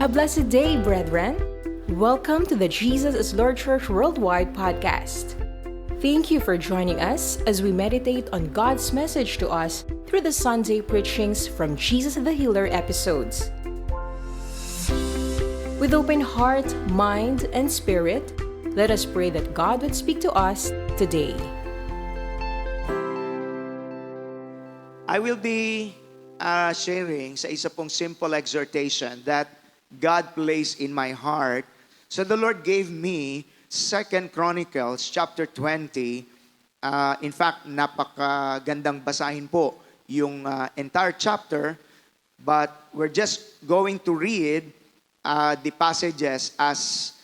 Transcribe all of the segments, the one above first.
A blessed day, brethren. Welcome to the Jesus is Lord Church Worldwide podcast. Thank you for joining us as we meditate on God's message to us through the Sunday preachings from Jesus the Healer episodes. With open heart, mind, and spirit, let us pray that God would speak to us today. I will be sharing sa isa pong simple exhortation that God placed in my heart. So the Lord gave me 2 Chronicles chapter 20. In fact, napakagandang basahin po yung entire chapter. But we're just going to read the passages as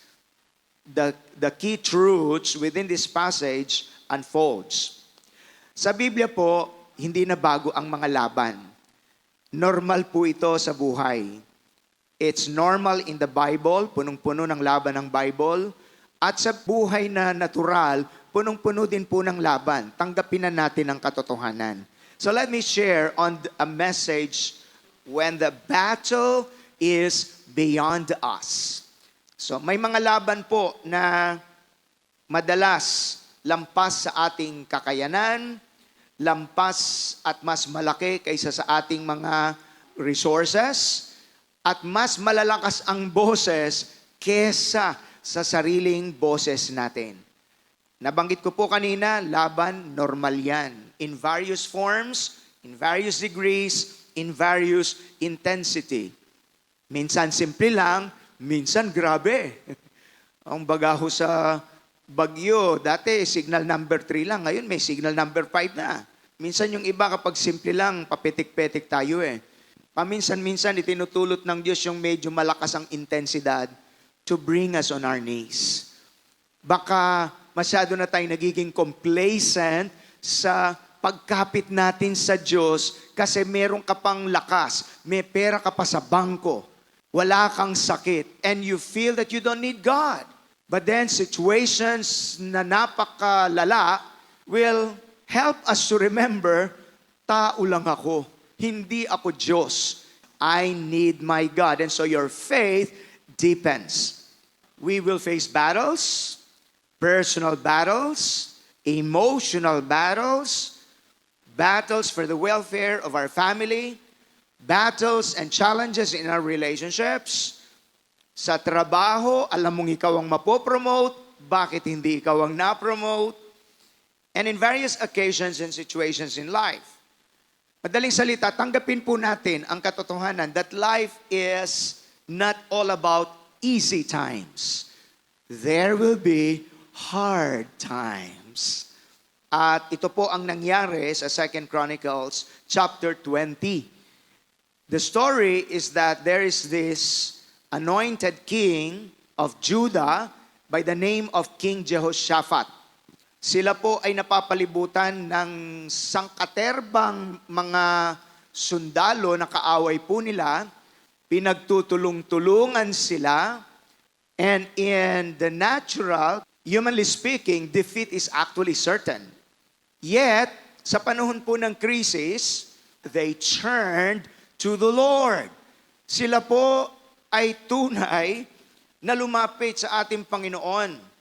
the key truths within this passage unfolds. Sa Biblia po, hindi na bago ang mga laban. Normal po ito sa buhay. It's normal in the Bible, punong-puno ng laban ng Bible. At sa buhay na natural, punong-puno din po ng laban. Tanggapin na natin ang katotohanan. So let me share on a message when the battle is beyond us. So may mga laban po na madalas lampas sa ating kakayanan, lampas at mas malaki kaysa sa ating mga resources, at mas malalakas ang boses kesa sa sariling boses natin. Nabanggit ko po kanina, laban, normal yan. In various forms, in various degrees, in various intensity. Minsan simple lang, minsan grabe. Ang bagaho sa bagyo, dati signal number 3 lang, ngayon may signal number 5 na. Minsan yung iba kapag simple lang, papitik-petik tayo eh. Paminsan-minsan itinutulot ng Diyos yung medyo malakas ang intensidad to bring us on our knees. Baka masyado na tayo nagiging complacent sa pagkapit natin sa Diyos kasi meron ka pang lakas, may pera ka pa sa bangko, wala kang sakit, and you feel that you don't need God. But then situations na napakalala will help us to remember, tao lang ako. Hindi ako Diyos. I need my God. And so your faith deepens. We will face battles, personal battles, emotional battles, battles for the welfare of our family, battles and challenges in our relationships. Sa trabaho, alam mong ikaw ang mapopromote, bakit hindi ikaw ang na-promote? And in various occasions and situations in life. Madaling salita, tanggapin po natin ang katotohanan that life is not all about easy times. There will be hard times. At ito po ang nangyari sa 2 Chronicles chapter 20. The story is that there is this anointed king of Judah by the name of King Jehoshaphat. Sila po ay napapalibutan ng sangkaterbang mga sundalo na kaaway po nila, pinagtutulong-tulungan sila, and in the natural, humanly speaking, defeat is actually certain. Yet, sa panahon po ng crisis, they turned to the Lord. Sila po ay tunay na lumapit sa ating Panginoon.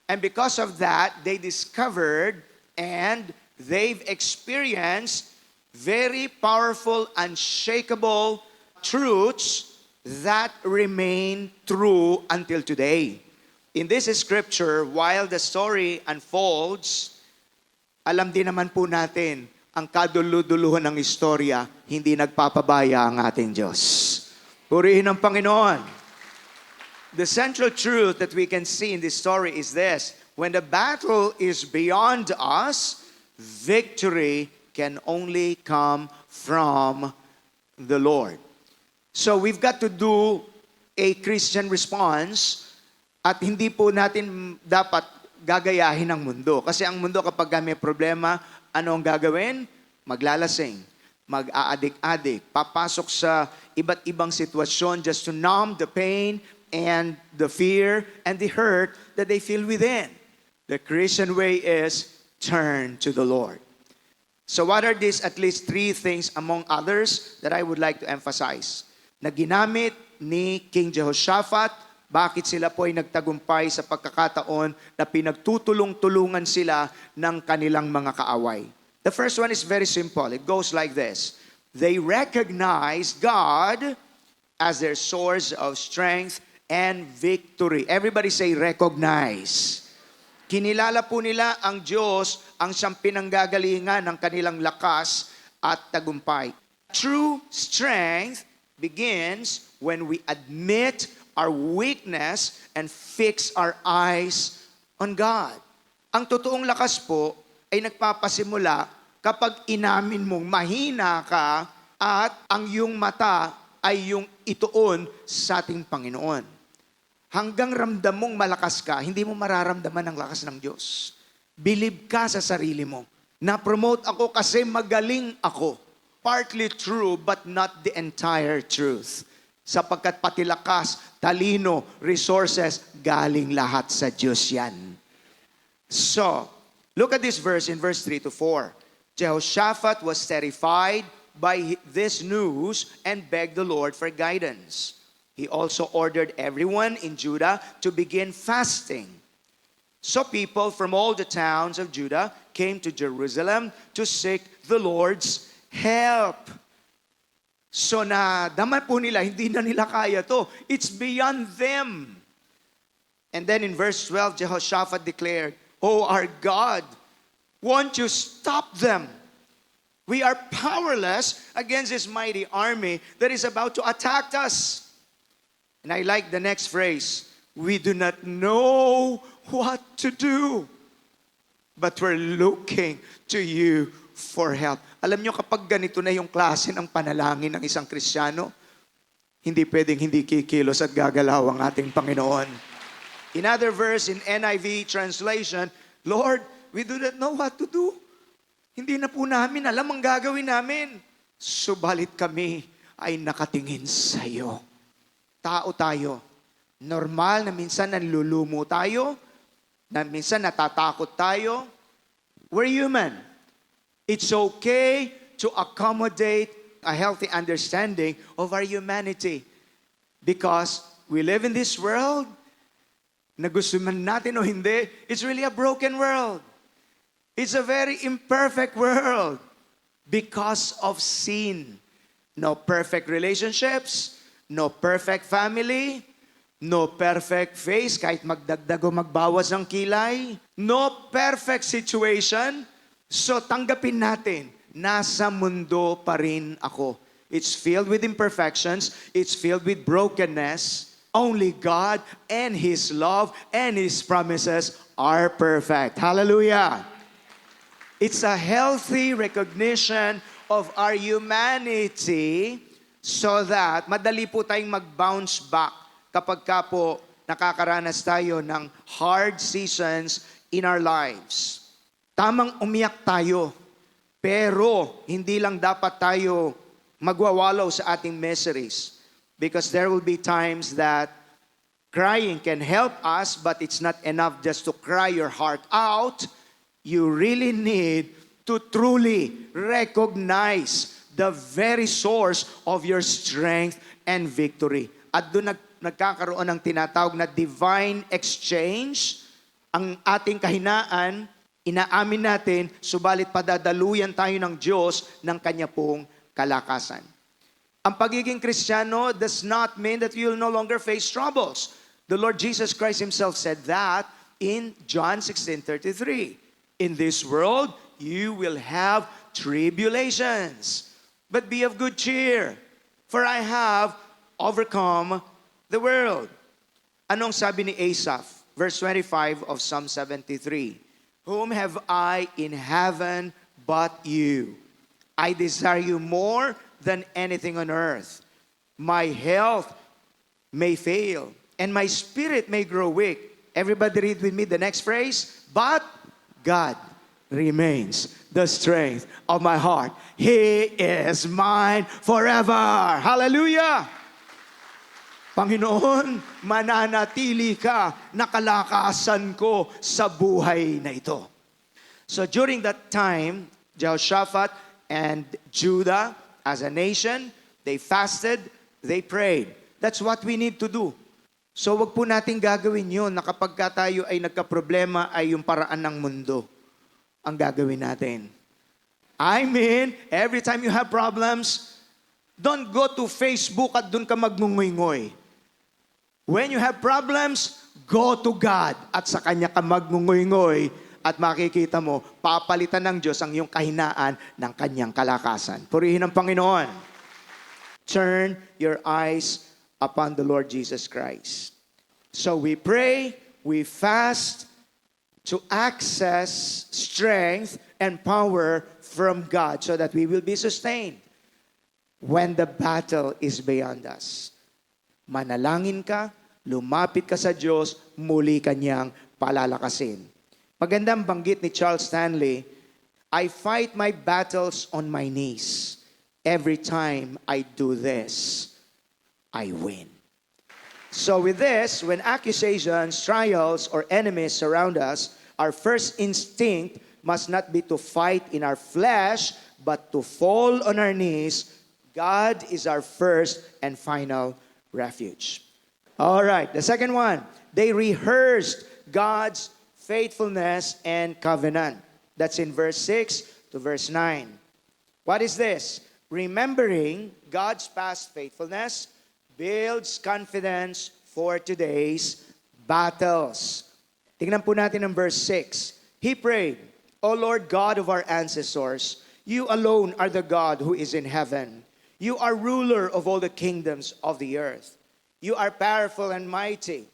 And because of that, they discovered and they've experienced very powerful, unshakable truths that remain true until today. In this scripture, while the story unfolds, alam din naman po natin, ang kaduluduluhan ng istorya, hindi nagpapabaya ang ating Diyos. Purihin ang Panginoon. The central truth that we can see in this story is this: when the battle is beyond us, victory can only come from the Lord. So we've got to do a Christian response at hindi po natin dapat gagayahin ang mundo. Kasi ang mundo kapag may problema, ano ang gagawin? Maglalasing, mag-aadik-adik, papasok sa iba't ibang sitwasyon just to numb the pain and the fear and the hurt that they feel within. The Christian way is turn to the Lord. So what are these at least 3 things among others that I would like to emphasize? Na ginamit ni King Jehoshaphat. Bakit sila po ay nagtagumpay sa pagkakataon na pinagtutulong-tulungan sila ng kanilang mga kaaway? The first one is very simple. It goes like this. They recognize God as their source of strength and victory. Everybody say recognize. Kinilala po nila ang Diyos ang siyang pinanggagalingan ng kanilang lakas at tagumpay. True strength begins when we admit our weakness and fix our eyes on God. Ang totoong lakas po ay nagpapasimula kapag inamin mong mahina ka at ang iyong mata ay yung ituon sa ating Panginoon. Hanggang ramdam mong malakas ka, hindi mo mararamdaman ang lakas ng Diyos. Believe ka sa sarili mo. Na-promote ako kasi magaling ako. Partly true, but not the entire truth. Sapagkat pati lakas, talino, resources, galing lahat sa Diyos yan. So, look at this verse in verse 3 to 4. Jehoshaphat was terrified by this news and begged the Lord for guidance. He also ordered everyone in Judah to begin fasting. So people from all the towns of Judah came to Jerusalem to seek the Lord's help. So nadama po nila, hindi na nila kaya to. It's beyond them. And then in verse 12, Jehoshaphat declared, "Oh, our God, won't you stop them? We are powerless against this mighty army that is about to attack us." And I like the next phrase, "We do not know what to do, but we're looking to you for help." Alam nyo, kapag ganito na yung klase ng panalangin ng isang Kristiyano, hindi pwedeng hindi kikilos at gagalaw ang ating Panginoon. In other verse, in NIV translation, "Lord, we do not know what to do." Hindi na po namin alam ang gagawin namin. Subalit kami ay nakatingin sa iyo. Tao tayo. Normal na minsan nanlulumo tayo, na minsan natatakot tayo. We're human. It's okay to accommodate a healthy understanding of our humanity. Because we live in this world, na gusto man natin o hindi, it's really a broken world. It's a very imperfect world because of sin. No perfect relationships, no perfect family, no perfect face, kahit magdagdag o magbawas ng kilay. No perfect situation. So tanggapin natin, nasa mundo pa rin ako. It's filled with imperfections. It's filled with brokenness. Only God and His love and His promises are perfect. Hallelujah. It's a healthy recognition of our humanity so that madali po tayong mag-bounce back kapag ka po nakakaranas tayo ng hard seasons in our lives. Tamang umiyak tayo, pero hindi lang dapat tayo magwawalaw sa ating miseries. Because there will be times that crying can help us, but it's not enough just to cry your heart out. You really need to truly recognize the very source of your strength and victory. At doon nagkakaroon ng tinatawag na divine exchange. Ang ating kahinaan, inaamin natin, subalit padadaluyan tayo ng Diyos ng Kanya pong kalakasan. Ang pagiging Kristiyano does not mean that you will no longer face troubles. The Lord Jesus Christ Himself said that in John 16:33. In this world, you will have tribulations. But be of good cheer, for I have overcome the world. Anong sabi ni Asaph? Verse 25 of Psalm 73. Whom have I in heaven but you? I desire you more than anything on earth. My health may fail, and my spirit may grow weak. Everybody read with me the next phrase. But God remains the strength of my heart. He is mine forever. Hallelujah! Panginoon, mananatili ka, nakalakasan ko sa buhay na ito. So during that time, Jehoshaphat and Judah as a nation, they fasted, they prayed. That's what we need to do. So wag po natin gagawin yun na kapag tayo ay nagka-problema ay yung paraan ng mundo ang gagawin natin. I mean, every time you have problems, don't go to Facebook at dun ka magmungoy-ngoy. When you have problems, go to God at sa Kanya ka magmungoy-ngoy at makikita mo, papalitan ng Diyos ang iyong kahinaan ng Kanyang kalakasan. Purihin ang Panginoon. Turn your eyes upon the Lord Jesus Christ. So we pray, we fast to access strength and power from God so that we will be sustained when the battle is beyond us. Manalangin ka, lumapit ka sa Diyos, muli Kanyang palalakasin. Magandang banggit ni Charles Stanley, I fight my battles on my knees. Every time I do this, I win. So with this, when accusations, trials, or enemies surround us, our first instinct must not be to fight in our flesh, but to fall on our knees. God is our first and final refuge. All right, the second one, they rehearsed God's faithfulness and covenant. That's in verse 6 to verse 9. What is this? Remembering God's past faithfulness builds confidence for today's battles. Tingnan po natin ang verse 6. He prayed, O Lord God of our ancestors, you alone are the God who is in heaven. You are ruler of all the kingdoms of the earth. You are powerful and mighty.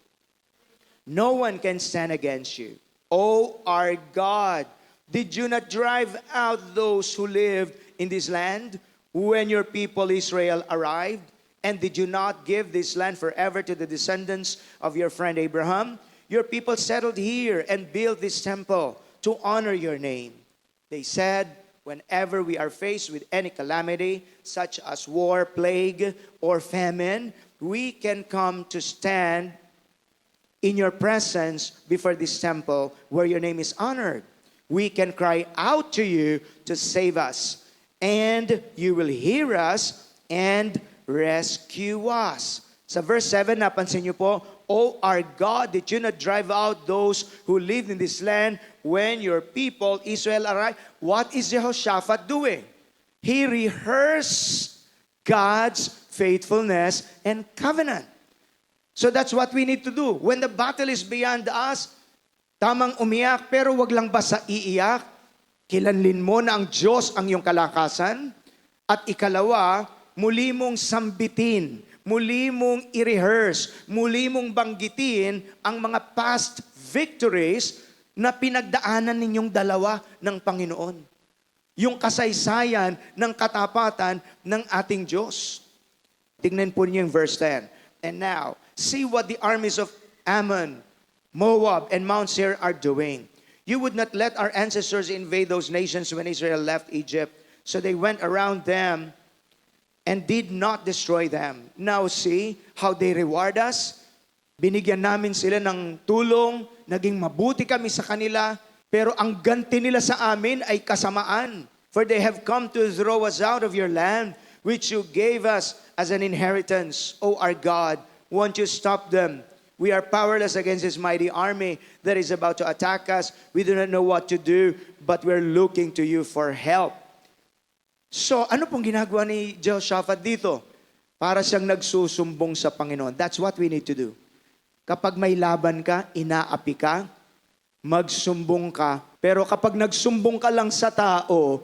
No one can stand against you. O our God, did you not drive out those who lived in this land when your people Israel arrived? And did you not give this land forever to the descendants of your friend Abraham? Your people settled here and built this temple to honor your name. They said, whenever we are faced with any calamity, such as war, plague, or famine, we can come to stand in your presence before this temple where your name is honored. We can cry out to you to save us, and you will hear us and rescue us. Sa verse 7, napansin niyo po, O our God, did you not drive out those who lived in this land when your people Israel arrived? What is Jehoshaphat doing? He rehearsed God's faithfulness and covenant. So that's what we need to do. When the battle is beyond us, tamang umiyak, pero wag lang basta iiyak. Kilanlin mo na ang Diyos ang iyong kalakasan. At ikalawa, muli mong sambitin, muli mong i-rehearse, muli mong banggitin ang mga past victories na pinagdaanan ninyong dalawa ng Panginoon. Yung kasaysayan ng katapatan ng ating Diyos. Tingnan po niyo yung verse 10. And now, see what the armies of Ammon, Moab, and Mount Seir are doing. You would not let our ancestors invade those nations when Israel left Egypt. So they went around them and did not destroy them. Now see how they reward us. Binigyan namin sila ng tulong, naging mabuti kami sa kanila, pero ang ganti nila sa amin ay kasamaan. For they have come to throw us out of your land, which you gave us as an inheritance. O our God, won't you stop them? We are powerless against this mighty army that is about to attack us. We do not know what to do, but we're looking to you for help. So, ano pong ginagawa ni Jehoshaphat dito? Para siyang nagsusumbong sa Panginoon. That's what we need to do. Kapag may laban ka, inaapi ka, magsumbong ka. Pero kapag nagsumbong ka lang sa tao,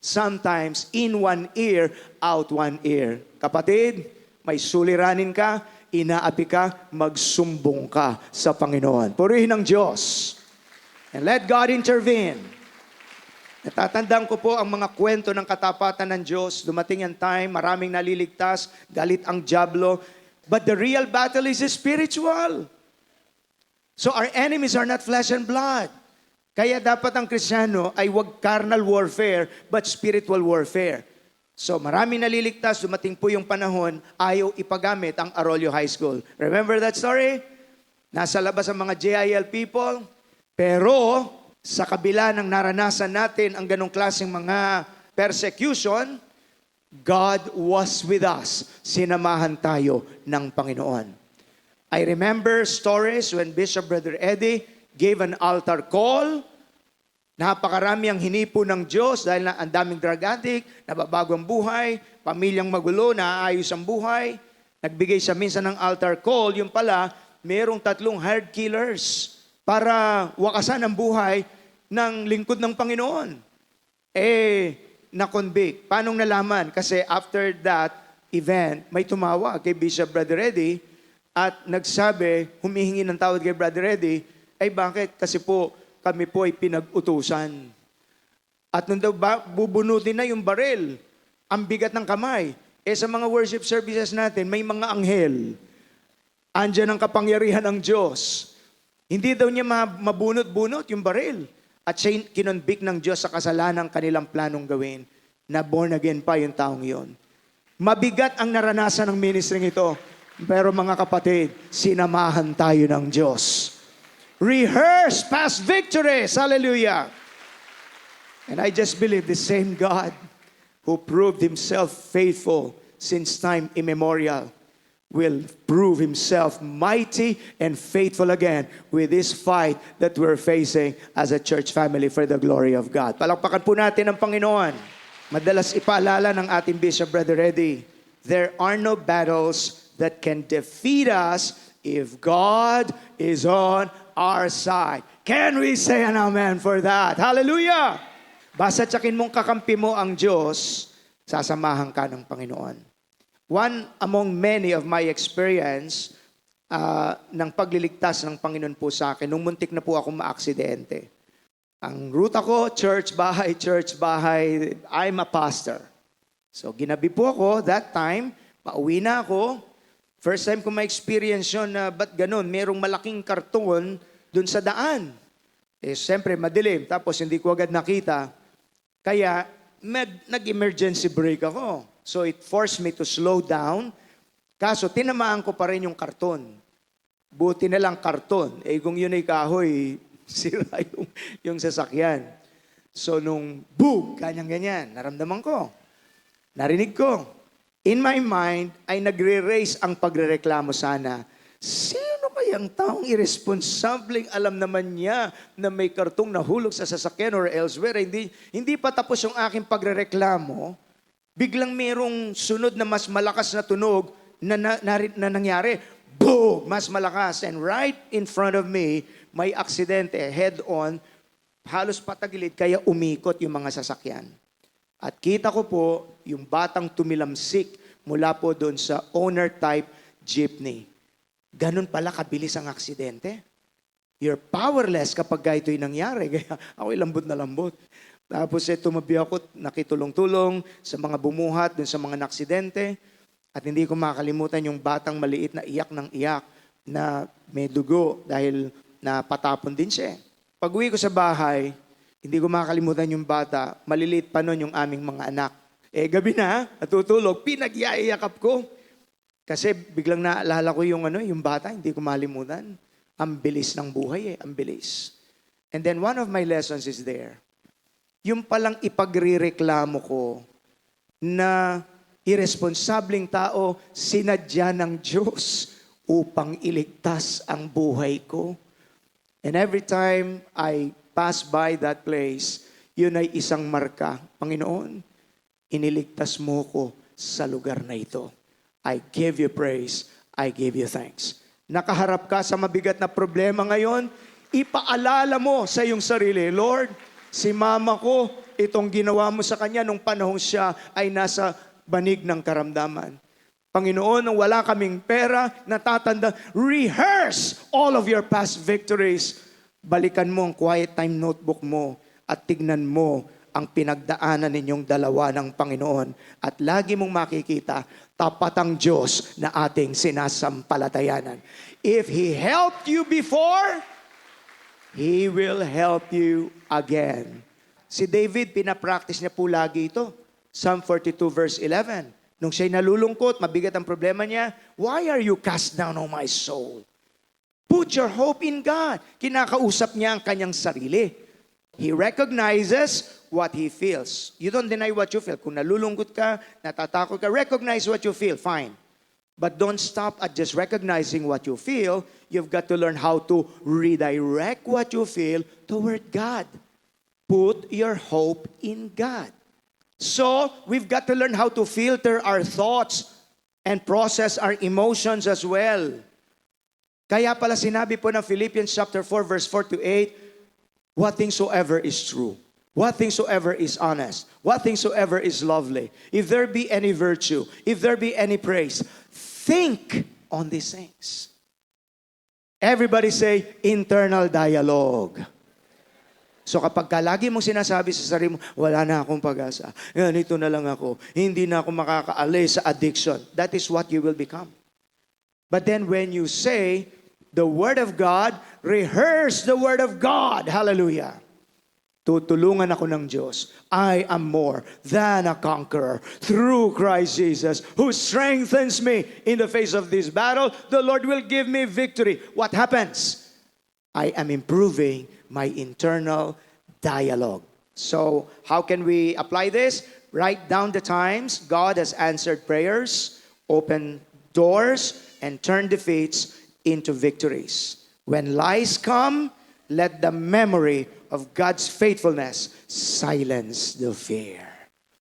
sometimes in one ear, out one ear. Kapatid, may suliranin ka, inaapi ka, magsumbong ka sa Panginoon. Purihin ang Diyos. And let God intervene. Natatandaan ko po ang mga kwento ng katapatan ng Diyos. Dumating ang time, maraming naliligtas, galit ang dyablo. But the real battle is spiritual. So our enemies are not flesh and blood. Kaya dapat ang Kristiyano ay wag carnal warfare, but spiritual warfare. So maraming naliligtas, dumating po yung panahon, ayaw ipagamit ang Arroyo High School. Remember that story? Nasa labas ang mga JIL people, pero sa kabila ng naranasan natin ang ganong klaseng mga persecution, God was with us. Sinamahan tayo ng Panginoon. I remember stories when Bishop Brother Eddie gave an altar call. Napakarami ang hinipo ng Diyos dahil ang daming drug addict, nababago ang buhay, pamilyang magulo, naaayos ang buhay. Nagbigay siya minsan ng altar call, yung pala, mayroong 3 hired killers para wakasan ang buhay ng lingkod ng Panginoon. Na-convict. Paano nalaman? Kasi after that event, may tumawa kay Bishop Brother Eddie at nagsabi, humihingi ng tawad kay Brother Eddie, ay bakit? Kasi po, kami po ay pinag-utusan. At nung daw bubunutin na yung baril, ang bigat ng kamay. Sa mga worship services natin, may mga anghel. Andyan ang kapangyarihan ng Diyos. Hindi daw niya mabunot-bunot yung baril. At siya kinonvict ng Diyos sa kasalanan kanilang planong gawin na born again pa yung taong yon. Mabigat ang naranasan ng ministry ito. Pero mga kapatid, sinamahan tayo ng Diyos. Rehearse past victories. Hallelujah. And I just believe the same God who proved himself faithful since time immemorial will prove himself mighty and faithful again with this fight that we're facing as a church family for the glory of God. Palakpakan po natin ang Panginoon. Madalas ipaalala ng ating Bishop Brother Eddie, there are no battles that can defeat us if God is on our side. Can we say an amen for that? Hallelujah! Basta tsakin mong kakampi mo ang Diyos, sasamahan ka ng Panginoon. One among many of my experience ng pagliligtas ng Panginoon po sa akin, nung muntik na po ako maaksidente. Ang ruta ko, church, bahay. I'm a pastor. So ginabi po ako that time, pauwi na ako. First time ko ma-experience yun na ba't ganun, merong malaking karton dun sa daan. Siyempre madilim, tapos hindi ko agad nakita. Kaya nag-emergency brake ako. So it forced me to slow down. Kaso tinamaan ko pa rin yung karton. Buti na lang karton. Kung yun ay kahoy, sira yung sasakyan. So nung boom, ganyan-ganyan, naramdaman ko. Narinig ko. In my mind, ay nagre-raise ang pagrereklamo sana. Sino kayang taong irresponsableng alam naman niya na may kartong nahulog sa sasakyan or elsewhere? Hindi pa tapos yung aking pagrereklamo, biglang mayroong sunod na mas malakas na tunog na nangyari. Boom! Mas malakas. And right in front of me, may aksidente, head-on, halos patagilid, kaya umikot yung mga sasakyan. At kita ko po yung batang tumilamsik mula po doon sa owner-type jeepney. Ganun pala kabilis ang aksidente. You're powerless kapag ito'y nangyari. Kaya ako'y lambot na lambot. Tapos tumabi ako, nakitulong-tulong sa mga bumuhat doon sa mga naksidente. At hindi ko makalimutan yung batang maliit na iyak ng iyak na may dugo dahil napatapon din siya. Pag-uwi ko sa bahay, hindi ko makakalimutan yung bata. Maliliit pa nun yung aming mga anak. Gabi na, natutulog, pinagyayakap ko. Kasi biglang naalala ko yung bata, hindi ko malimutan. Ang bilis ng buhay ang bilis. And then one of my lessons is there. Yung palang ipagrireklamo ko na irresponsableng tao, sinadya ng Diyos upang iligtas ang buhay ko. And every time I pass by that place, yun ay isang marka. Panginoon, iniligtas mo ko sa lugar na ito. I give you praise. I give you thanks. Nakaharap ka sa mabigat na problema ngayon, ipaalala mo sa iyong sarili, Lord, si mama ko, itong ginawa mo sa kanya nung panahon siya ay nasa banig ng karamdaman. Panginoon, nung wala kaming pera, natatanda, rehearse all of your past victories. Balikan mo ang quiet time notebook mo at tignan mo ang pinagdaanan ninyong dalawa ng Panginoon. At lagi mong makikita, tapat ang Diyos na ating sinasampalatayanan. If He helped you before, He will help you again. Si David, pinapractice niya po lagi ito. Psalm 42 verse 11. Nung siya'y nalulungkot, mabigat ang problema niya, why are you cast down, O my soul? Put your hope in God. Kinakausap niya ang kanyang sarili. He recognizes what he feels. You don't deny what you feel. Kung nalulungkot ka, natatakot ka, recognize what you feel, fine. But don't stop at just recognizing what you feel. You've got to learn how to redirect what you feel toward God. Put your hope in God. So, we've got to learn how to filter our thoughts and process our emotions as well. Kaya pala sinabi po ng Philippians chapter 4 verse 4 to 8, what things soever is true, what things soever is honest, what things soever is lovely, if there be any virtue, if there be any praise, think on these things. Everybody say, internal dialogue. So kapag lagi mong sinasabi sa sarili mo, wala na akong pag-asa, ganito na lang ako, hindi na ako makakaalis sa addiction, that is what you will become. But then when you say, the Word of God, rehearse the Word of God, hallelujah. Tutulungan ako ng Diyos. I am more than a conqueror through Christ Jesus who strengthens me in the face of this battle. The Lord will give me victory. What happens? I am improving my internal dialogue. So, how can we apply this? Write down the times God has answered prayers, opened doors, and turned defeats into victories. When lies come, let the memory of God's faithfulness silence the fear.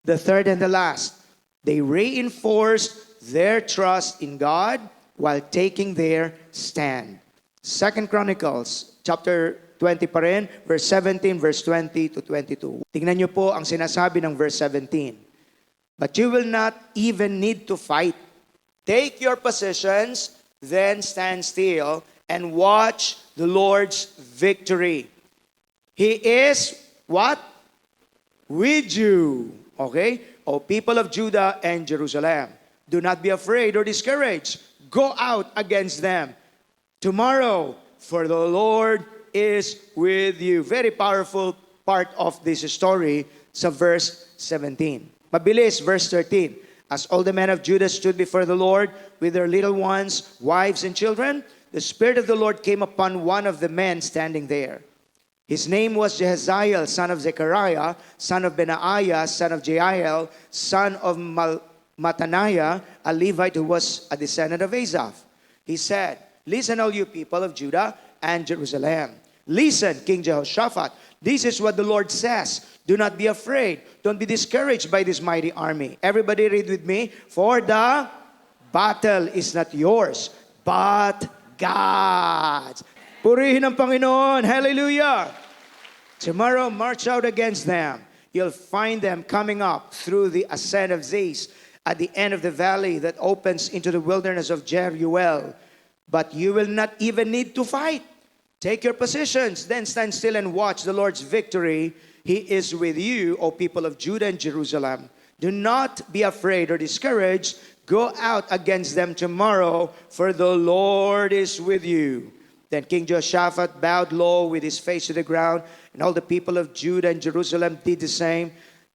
The third and the last, they reinforced their trust in God while taking their stand. 2 Chronicles chapter 20 pa rin, verse 17, verse 20 to 22. Tingnan niyo po ang sinasabi ng verse 17. But you will not even need to fight. Take your positions, then stand still and watch the Lord's victory. He is what? With you. Okay? O people of Judah and Jerusalem, do not be afraid or discouraged. Go out against them tomorrow, for the Lord is with you. Very powerful part of this story sa verse 17. Mabilis, verse 13. As all the men of Judah stood before the Lord with their little ones, wives, and children, the Spirit of the Lord came upon one of the men standing there. His name was Jehaziel, son of Zechariah, son of Benaiah, son of Jeiel, son of Mattaniah, a Levite who was a descendant of Asaph. He said, listen, all you people of Judah and Jerusalem. Listen, King Jehoshaphat, this is what the Lord says. Do not be afraid. Don't be discouraged by this mighty army. Everybody read with me. For the battle is not yours, but God's. Purihin ang Panginoon. Hallelujah. Tomorrow, march out against them. You'll find them coming up through the ascent of Ziz at the end of the valley that opens into the wilderness of Jeruel. But you will not even need to fight. Take your positions, then stand still and watch the Lord's victory. He is with you, O people of Judah and Jerusalem. Do not be afraid or discouraged. Go out against them tomorrow, for the Lord is with you. Then King Jehoshaphat bowed low with his face to the ground, and all the people of Judah and Jerusalem did the same,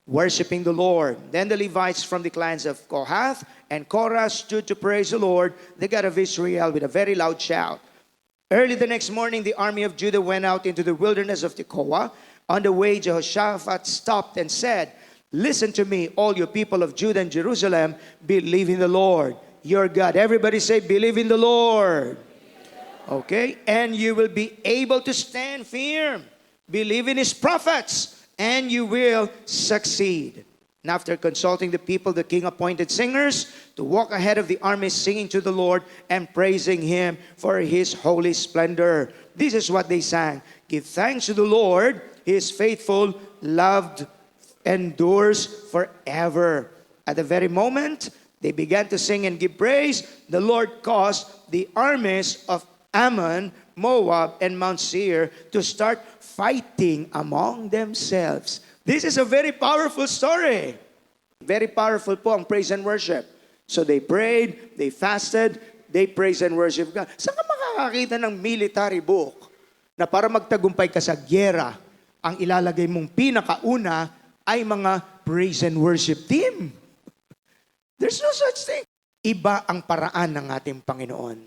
worshiping the Lord. Then the Levites from the clans of Kohath and Korah stood to praise the Lord, the God of Israel, with a very loud shout. Early the next morning, the army of Judah went out into the wilderness of Tekoa. On the way, Jehoshaphat stopped and said, listen to me, all you people of Judah and Jerusalem, believe in the Lord, your God. Everybody say, believe in the Lord. Okay? And you will be able to stand firm. Believe in his prophets, and you will succeed. And after consulting the people, the king appointed singers to walk ahead of the army, singing to the Lord and praising him for his holy splendor. This is what they sang. Give thanks to the Lord, he is faithful, loved, endures forever. At the very moment they began to sing and give praise, the Lord caused the armies of Ammon, Moab, and Mount Seir to start fighting among themselves. This is a very powerful story. Very powerful po ang praise and worship. So they prayed, they fasted, they praised and worshiped God. Saan ka makakakita ng military book na para magtagumpay ka sa gyera, ang ilalagay mong pinakauna ay mga praise and worship team? There's no such thing. Iba ang paraan ng ating Panginoon.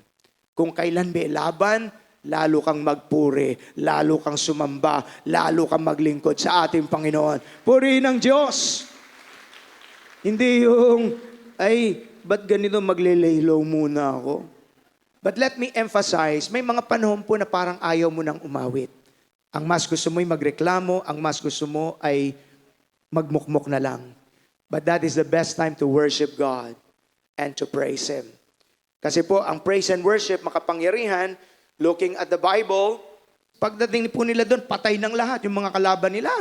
Kung kailan may laban, lalo kang magpuri, lalo kang sumamba, lalo kang maglingkod sa ating Panginoon. Purihin ang Diyos. Hindi yung, ay, ba't ganito magle-lay-low muna ako? But let me emphasize, may mga panahon po na parang ayaw mo nang umawit. Ang mas gusto mo ay magreklamo, ang mas gusto mo ay magmukmok na lang. But that is the best time to worship God and to praise Him. Kasi po, ang praise and worship, makapangyarihan, looking at the Bible, pagdating po nila doon, patay ng lahat yung mga kalaban nila.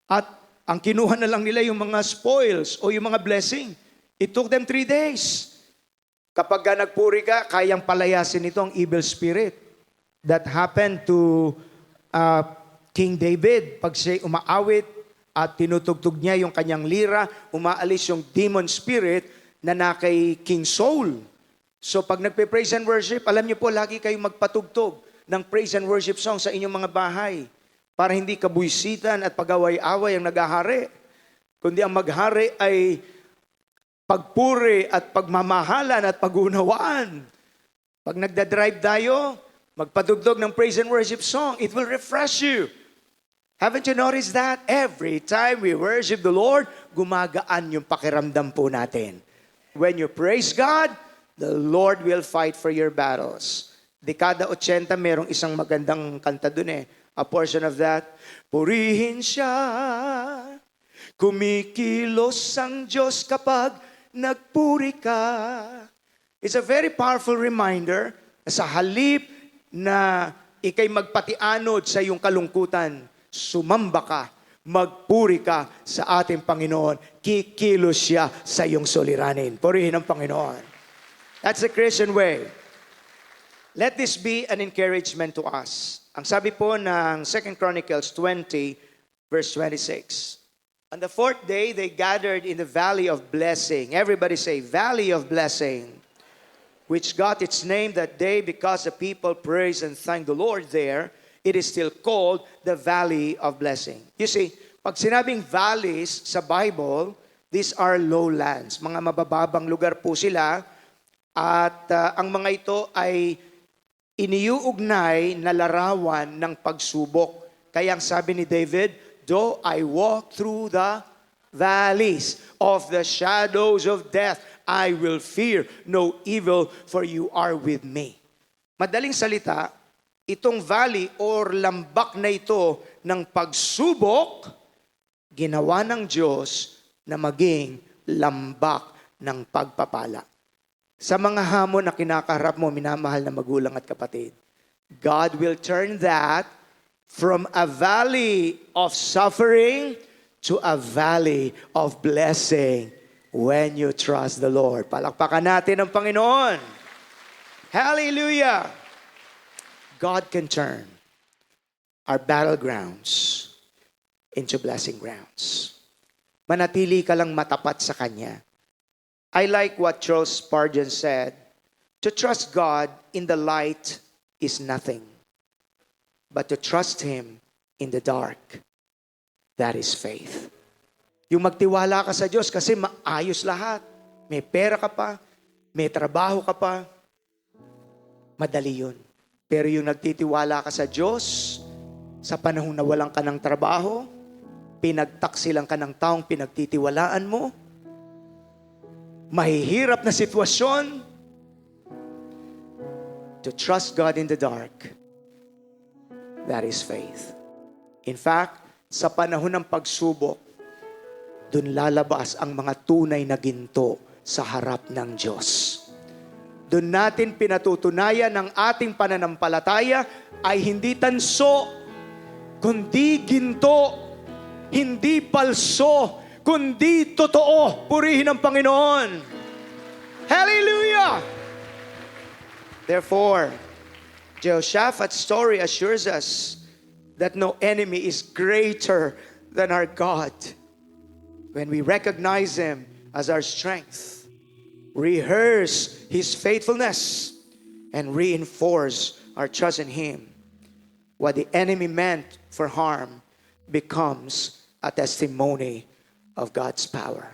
At ang kinuha na lang nila yung mga spoils o yung mga blessing. It took them 3 days. Kapag nagpuri ka, kayang palayasin ito ang evil spirit. That happened to King David. Pag siya umaawit at tinutugtog niya yung kanyang lira, umaalis yung demon spirit na kay King Saul. So pag nagpe-praise and worship, alam niyo po, lagi kayong magpatugtog ng praise and worship song sa inyong mga bahay para hindi kabuisitan at pag-away-away ang naghahari. Kundi ang maghari ay pagpuri at pagmamahalan at pag-unawaan. Pag nagdadrive tayo, magpatugtog ng praise and worship song, it will refresh you. Haven't you noticed that? Every time we worship the Lord, gumagaan yung pakiramdam po natin. When you praise God, the Lord will fight for your battles. Dekada 80, merong isang magandang kanta dun eh. A portion of that. Purihin siya, kumikilos ang Diyos kapag nagpuri ka. It's a very powerful reminder na sa halip na ikay magpatianod sa iyong kalungkutan, sumamba ka, magpuri ka sa ating Panginoon, kikilos siya sa iyong suliranin. Purihin ang Panginoon. That's the Christian way. Let this be an encouragement to us. Ang sabi po ng 2 Chronicles 20, verse 26. On the 4th day, they gathered in the valley of blessing. Everybody say, valley of blessing, which got its name that day because the people praised and thanked the Lord there. It is still called the valley of blessing. You see, pag sinabing valleys sa Bible, these are lowlands. Mga mabababang lugar po sila. At ang mga ito ay iniuugnay na larawan ng pagsubok. Kaya ang sabi ni David, though I walk through the valleys of the shadows of death, I will fear no evil, for you are with me. Madaling salita, itong valley or lambak na ito ng pagsubok, ginawa ng Diyos na maging lambak ng pagpapala. Sa mga hamon na kinakaharap mo, minamahal na magulang at kapatid, God will turn that from a valley of suffering to a valley of blessing when you trust the Lord. Palakpakan natin ang Panginoon. Hallelujah! God can turn our battlegrounds into blessing grounds. Manatili ka lang matapat sa Kanya. I like what Charles Spurgeon said, to trust God in the light is nothing, but to trust Him in the dark, that is faith. Yung magtiwala ka sa Diyos kasi maayos lahat. May pera ka pa, may trabaho ka pa, madali yun. Pero yung nagtitiwala ka sa Diyos, sa panahon na walang ka ng trabaho, pinagtaksilan ka ng taong pinagtitiwalaan mo, mahihirap na sitwasyon, to trust God in the dark, that is faith. In fact, sa panahon ng pagsubok, dun lalabas ang mga tunay na ginto sa harap ng Diyos. Doon natin pinatutunayan ng ating pananampalataya ay hindi tanso, kundi ginto, hindi palso, kundi totoo. Purihin ang Panginoon. Hallelujah! Therefore, Jehoshaphat's story assures us that no enemy is greater than our God. When we recognize Him as our strength, rehearse His faithfulness, and reinforce our trust in Him, what the enemy meant for harm becomes a testimony of God's power.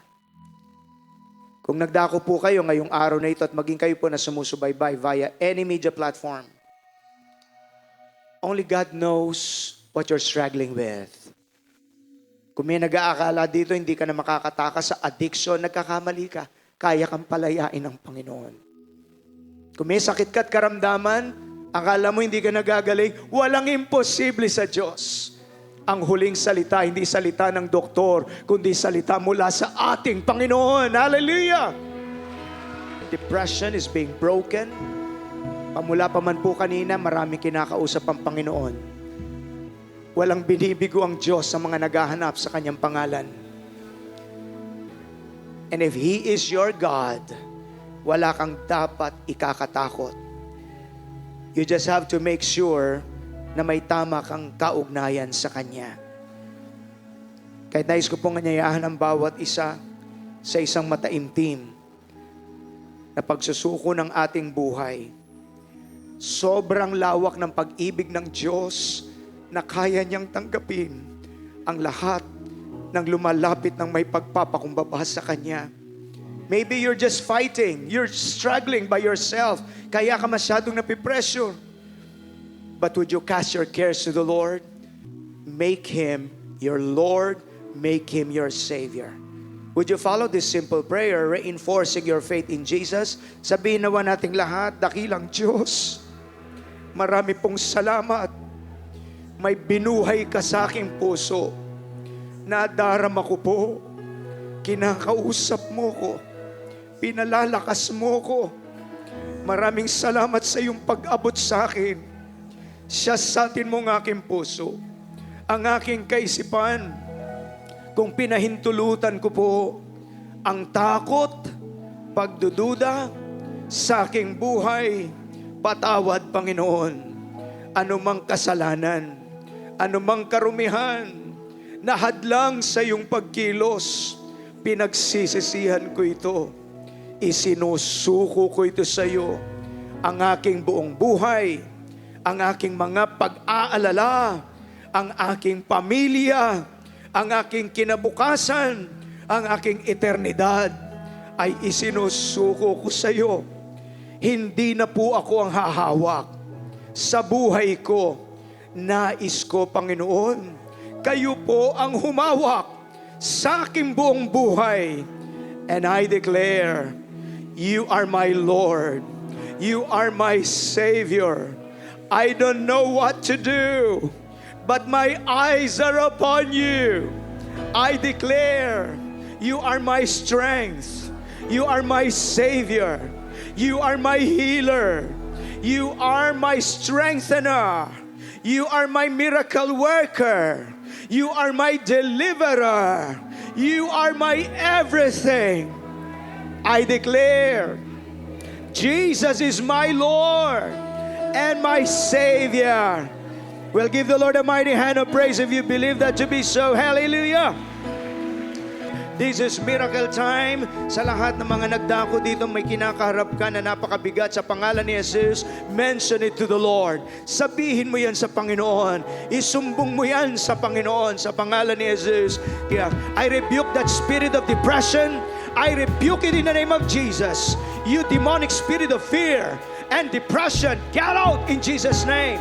Kung nagdako po kayo ngayong araw na ito at maging kayo po na sumusubaybay via any media platform, only God knows what you're struggling with. Kung may nag-aakala dito, hindi ka na makakatakas sa addiction, nagkakamali ka. Kaya kang palayain ng Panginoon. Kung may sakit ka at karamdaman, akala mo hindi ka nagagaling, walang imposible sa Diyos. Ang huling salita, hindi salita ng doktor, kundi salita mula sa ating Panginoon. Hallelujah! Depression is being broken. Pamula pa man po kanina, maraming kinakausap ang Panginoon. Walang binibigo ang Diyos sa mga naghahanap sa Kanyang pangalan. And if He is your God, wala kang dapat ikakatakot. You just have to make sure na may tama kang kaugnayan sa Kanya. Kahit nais ko pong anyayahan ang bawat isa sa isang mataimtim na pagsusuko ng ating buhay. Sobrang lawak ng pag-ibig ng Diyos na kaya niyang tanggapin ang lahat ng lumalapit ng may pagpapakumbaba sa Kanya. Maybe you're just fighting, you're struggling by yourself, kaya ka masyadong napipressure. But would you cast your cares to the Lord? Make Him your Lord, make Him your Savior. Would you follow this simple prayer, reinforcing your faith in Jesus? Sabihin nawa nating lahat, dakilang Diyos, marami pong salamat. May binuhay ka sa aking puso. Nadarama ko po. Kinakausap mo ko. Pinalalakas mo ko. Maraming salamat sa iyong pag-abot sa akin. Siyasatin mo ng aking puso, ang aking kaisipan. Kung pinahintulutan ko po ang takot, pagdududa sa aking buhay, patawad, Panginoon. Anumang kasalanan, anumang karumihan, na hadlang sa iyong pagkilos, pinagsisisihan ko ito. Isinusuko ko ito sa iyo, ang aking buong buhay, ang aking mga pag-aalala, ang aking pamilya, ang aking kinabukasan, ang aking eternidad, ay isinusuko ko sa iyo. Hindi na po ako ang hahawak sa buhay ko. Nais ko, Panginoon, kayo po ang humawak sa aking buong buhay. And I declare, you are my Lord. You are my Savior. I don't know what to do, but my eyes are upon you. I declare, you are my strength. You are my Savior. You are my healer. You are my strengthener. You are my miracle worker. You are my deliverer. You are my everything. I declare, Jesus is my Lord and my Savior. We'll give the Lord a mighty hand of praise if you believe that to be so. Hallelujah! This is miracle time. Sa lahat ng mga nagdako dito, may kinakaharap ka na napakabigat sa pangalan ni Jesus. Mention it to the Lord. Sabihin mo yan sa Panginoon. Isumbong mo yan sa Panginoon sa pangalan ni Jesus. Kaya, I rebuke that spirit of depression. I rebuke it in the name of Jesus. You demonic spirit of fear and depression, get out in Jesus' name.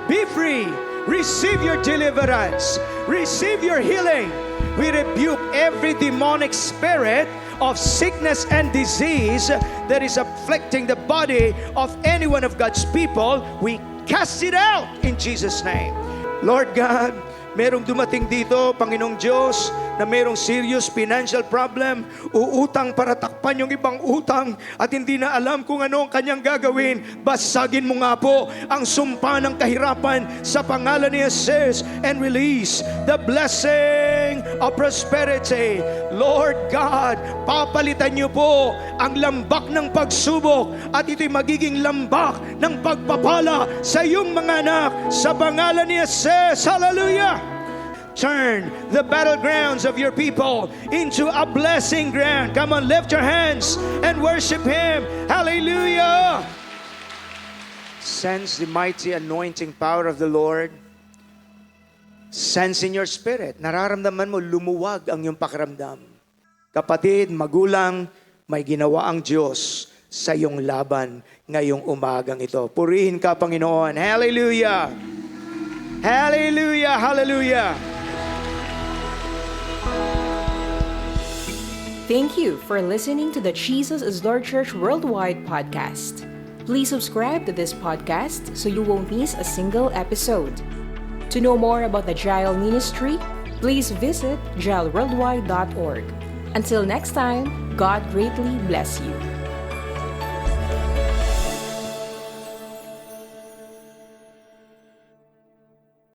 Be free. Receive your deliverance. Receive your healing. We rebuke every demonic spirit of sickness and disease that is afflicting the body of any one of God's people. We cast it out in Jesus' name. Lord God, merong dumating dito, Panginoong Diyos, na merong serious financial problem, uutang para takpan yung ibang utang at hindi na alam kung ano ang kanyang gagawin. Basagin mo nga po ang sumpa ng kahirapan sa pangalan ni Jesus and release the blessing of prosperity. Lord God, papalitan niyo po ang lambak ng pagsubok at ito'y magiging lambak ng pagpapala sa iyong mga anak sa pangalan ni Jesus. Hallelujah! Turn the battlegrounds of your people into a blessing ground. Come on, lift your hands and worship Him. Hallelujah! Sense the mighty anointing power of the Lord. Sense in your spirit. Nararamdaman mo, lumuwag ang iyong pakiramdam. Kapatid, magulang, may ginawa ang Diyos sa iyong laban ngayong umagang ito. Purihin ka, Panginoon. Hallelujah! Hallelujah! Hallelujah! Thank you for listening to the Jesus is Lord Church Worldwide podcast. Please subscribe to this podcast so you won't miss a single episode. To know more about the Jael Ministry, please visit jailworldwide.org. Until next time, God greatly bless you.